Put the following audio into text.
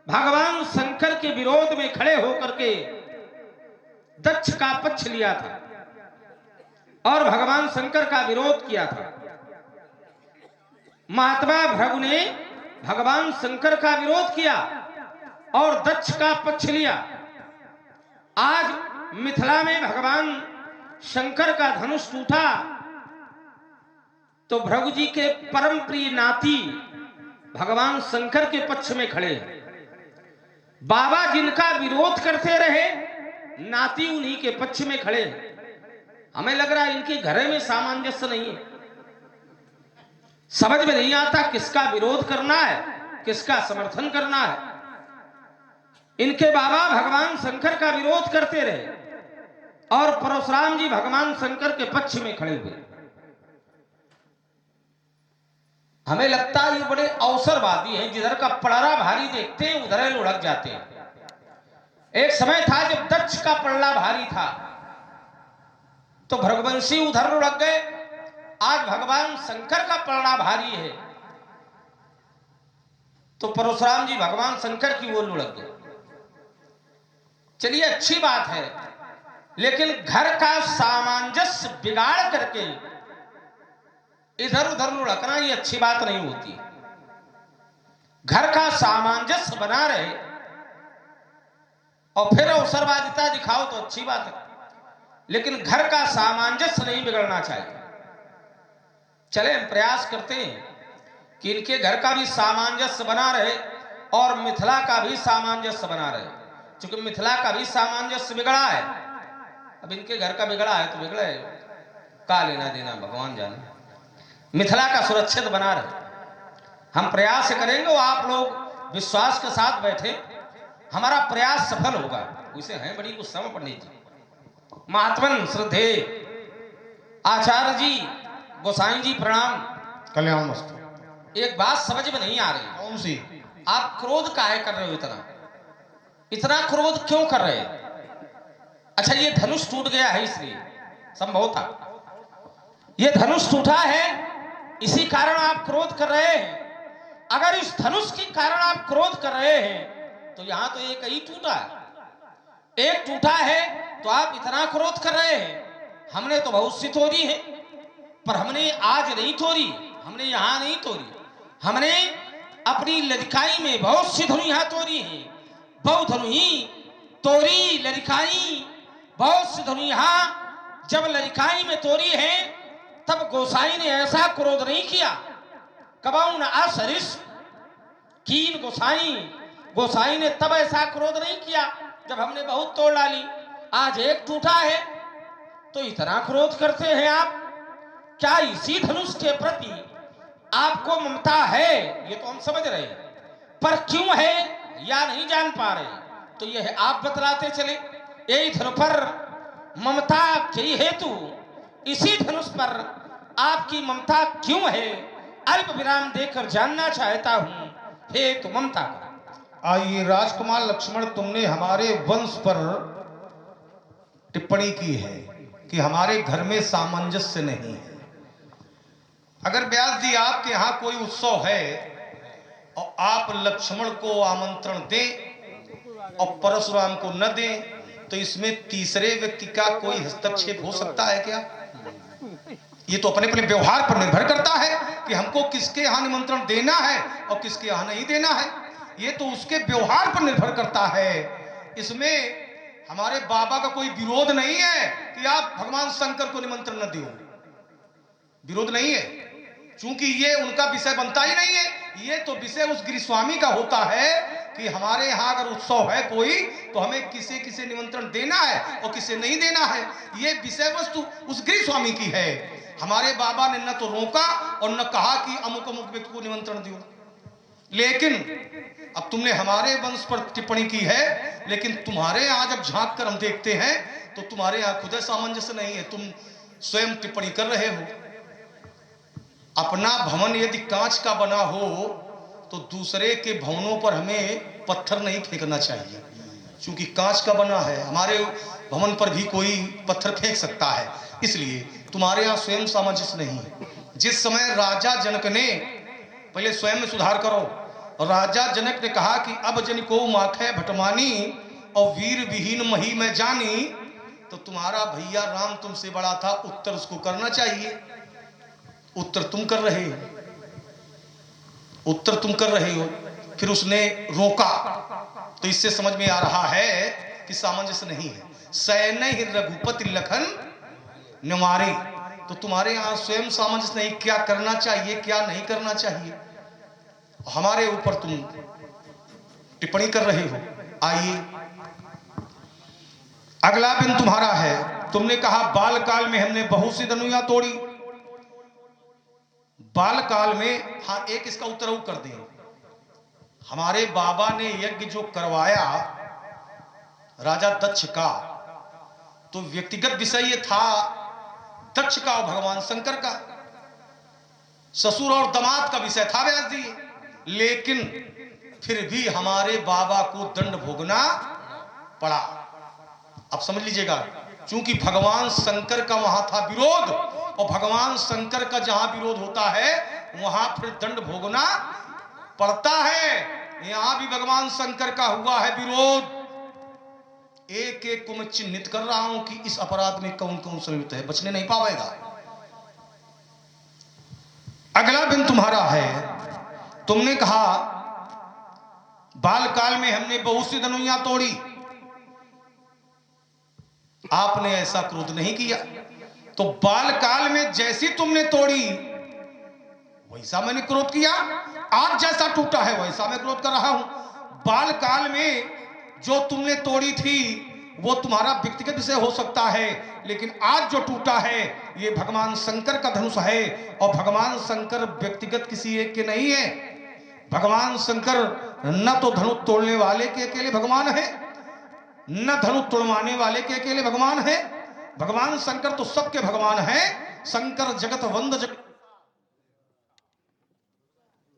भगवान शंकर के विरोध में खड़े होकर के दक्ष का पक्ष लिया था और भगवान शंकर का विरोध किया था। महात्मा भृगु ने भगवान शंकर का विरोध किया और दक्ष का पक्ष लिया। आज मिथिला में भगवान शंकर का धनुष टूटा तो भृगु जी के परम प्रिय नाती भगवान शंकर के पक्ष में खड़े हैं। बाबा जिनका विरोध करते रहे, नाती उन्हीं के पक्ष में खड़े हैं। हमें लग रहा है इनके घर में सामंजस्य नहीं है, समझ में नहीं आता किसका विरोध करना है, किसका समर्थन करना है। इनके बाबा भगवान शंकर का विरोध करते रहे और परशुराम जी भगवान शंकर के पक्ष में खड़े हुए। हमें लगता है ये बड़े अवसरवादी हैं, जिधर का पलड़ा भारी देखते हैं उधर ही लुढ़क जाते हैं। एक समय था जब दक्ष का पलड़ा भारी था तो भृगुवंशी उधर लुढ़क गए। आज भगवान शंकर का पलड़ा भारी है तो परशुराम जी भगवान शंकर की ओर लुढ़क गए। चलिए अच्छी बात है, लेकिन घर का सामंजस्य बिगाड़ करके इधर उधर लुढ़कना ये अच्छी बात नहीं होती। घर का सामंजस्य बना रहे और फिर अवसरवादिता दिखाओ तो अच्छी बात है, लेकिन घर का सामंजस्य नहीं बिगड़ना चाहिए। चले हम प्रयास करते हैं कि इनके घर का भी सामंजस्य बना रहे और मिथिला का भी सामंजस्य बना रहे। क्योंकि मिथिला का भी सामंजस्य बिगड़ा है, अब इनके घर का बिगड़ा है तो बिगड़े, का लेना देना भगवान जाने। मिथिला का सुरक्षित बना रहे। हम प्रयास करेंगे, वो आप लोग विश्वास के साथ बैठे, हमारा प्रयास सफल होगा। उसे हैं बड़ी कुछ समय पंडित जी, महात्मन श्रद्धे आचार्य जी, गोसाई जी प्रणाम। कल्याण मस्तु। एक बात समझ में नहीं आ रही। कौन सी? आप क्रोध काहे कर रहे हो? इतना क्रोध क्यों कर रहे हैं? अच्छा, ये धनुष टूट गया है इसलिए संभव था। ये धनुष टूटा है इसी कारण आप क्रोध कर रहे हैं। अगर इस धनुष के कारण आप क्रोध कर रहे हैं तो यहां तो एक ही टूटा है, एक टूटा है तो आप इतना क्रोध कर रहे हैं। हमने तो बहुत सी तोड़ी है, पर हमने आज नहीं तोड़ी, हमने यहां नहीं तोड़ी, हमने अपनी लड़काई में बहुत सी धनु यहां तोड़ी है। बहुत धनु ही तोड़ी लड़काई, बहुत सी धनु यहां जब लड़काई में तोड़ी है तब गोसाई ने ऐसा क्रोध नहीं किया। कबाऊ न असरिस कीन गोसाई, गोसाई ने तब ऐसा क्रोध नहीं किया जब हमने बहुत तोड़ डाली। आज एक टूटा है तो इतना क्रोध करते हैं आप। क्या इसी धनुष के प्रति आपको ममता है? ये तो हम समझ रहे हैं, पर क्यों है या नहीं जान पा रहे, तो यह आप बतलाते चले। यही धनुष पर ममता के हेतु, इसी धनुष पर आपकी ममता क्यों है? अल्प विराम देकर जानना चाहता हूं हेतु ममता का। आइए राजकुमार लक्ष्मण, तुमने हमारे वंश पर टिप्पणी की है कि हमारे घर में सामंजस्य नहीं है। अगर व्यास जी आपके यहाँ कोई उत्सव है और आप लक्ष्मण को आमंत्रण दें और परशुराम को न दें, तो इसमें तीसरे व्यक्ति का कोई हस्तक्षेप हो सकता है क्या? ये तो अपने अपने व्यवहार पर निर्भर करता है कि हमको किसके यहाँ निमंत्रण देना है और किसके यहाँ नहीं देना है। ये तो उसके व्यवहार पर निर्भर करता है। इसमें हमारे बाबा का कोई विरोध नहीं है कि आप भगवान शंकर को निमंत्रण न दो, विरोध नहीं है, क्योंकि ये उनका विषय बनता ही नहीं है। ये तो विषय उस गिरिस्वामी का होता है कि हमारे यहाँ अगर उत्सव है कोई तो हमें किसे किसे निमंत्रण देना है और किसे नहीं देना है, ये विषय वस्तु उस गिरिस्वामी की है। हमारे बाबा ने न तो रोका और न कहा कि अमुक अमुक व्यक्ति को निमंत्रण दियो। लेकिन अब तुमने हमारे वंश पर टिप्पणी की है, लेकिन तुम्हारे यहाँ जब झांक कर हम देखते हैं तो तुम्हारे यहाँ खुद सामंजस्य नहीं है, तुम स्वयं टिप्पणी कर रहे हो। अपना भवन यदि कांच का बना हो तो दूसरे के भवनों पर हमें पत्थर नहीं फेंकना चाहिए, क्योंकि कांच का बना है। हमारे भवन पर भी कोई पत्थर फेंक सकता है, इसलिए तुम्हारे यहाँ स्वयं सामंजस्य नहीं है। जिस समय राजा जनक ने, पहले स्वयं में सुधार करो, राजा जनक ने कहा कि अब जन को माखे भटमानी और वीर विहीन मही में जानी, तो तुम्हारा भैया राम तुमसे बड़ा था, उत्तर उसको करना चाहिए। उत्तर तुम कर रहे हो, उत्तर तुम कर रहे हो। फिर उसने रोका। तो इससे समझ में आ रहा है कि सामंजस्य नहीं है। सैन ही रघुपति लखन निवारी, तो तुम्हारे यहां स्वयं सामंजस्य नहीं, क्या करना चाहिए क्या नहीं करना चाहिए, हमारे ऊपर तुम टिप्पणी कर रहे हो। आइए अगला बिन तुम्हारा है। तुमने कहा बाल काल में हमने बहुत सी धनुया तोड़ी। बाल काल में, हाँ एक इसका उत्तर वो कर दें, हमारे बाबा ने यज्ञ जो करवाया राजा दक्ष का, तो व्यक्तिगत विषय ये था दक्ष का और भगवान शंकर का, ससुर और दामाद का विषय था व्यास जी। लेकिन फिर भी हमारे बाबा को दंड भोगना पड़ा। अब समझ लीजिएगा, क्योंकि भगवान शंकर का वहां था विरोध, और भगवान शंकर का जहां विरोध होता है वहां फिर दंड भोगना पड़ता है। यहां भी भगवान शंकर का हुआ है विरोध। एक एक को मैं चिन्हित कर रहा हूं कि इस अपराध में कौन कौन संयुक्त है, बचने नहीं पाएगा। अगला बिन तुम्हारा है। तुमने कहा बाल काल में हमने बहुत सी धनुया तोड़ी। आपने ऐसा क्रोध नहीं किया, तो बाल काल में जैसी तुमने तोड़ी वैसा मैंने क्रोध किया। आज जैसा टूटा है वैसा मैं क्रोध कर रहा हूं। बाल काल में जो तुमने तोड़ी थी वो तुम्हारा व्यक्तिगत विषय हो सकता है, लेकिन आज जो टूटा है ये भगवान शंकर का धनुष है, और भगवान शंकर व्यक्तिगत किसी एक के नहीं है। भगवान शंकर न तो धनुष तोड़ने वाले के अकेले भगवान है, न धनुष तोड़वाने वाले के अकेले भगवान है। भगवान शंकर तो सबके भगवान है। शंकर जगत वंद जगत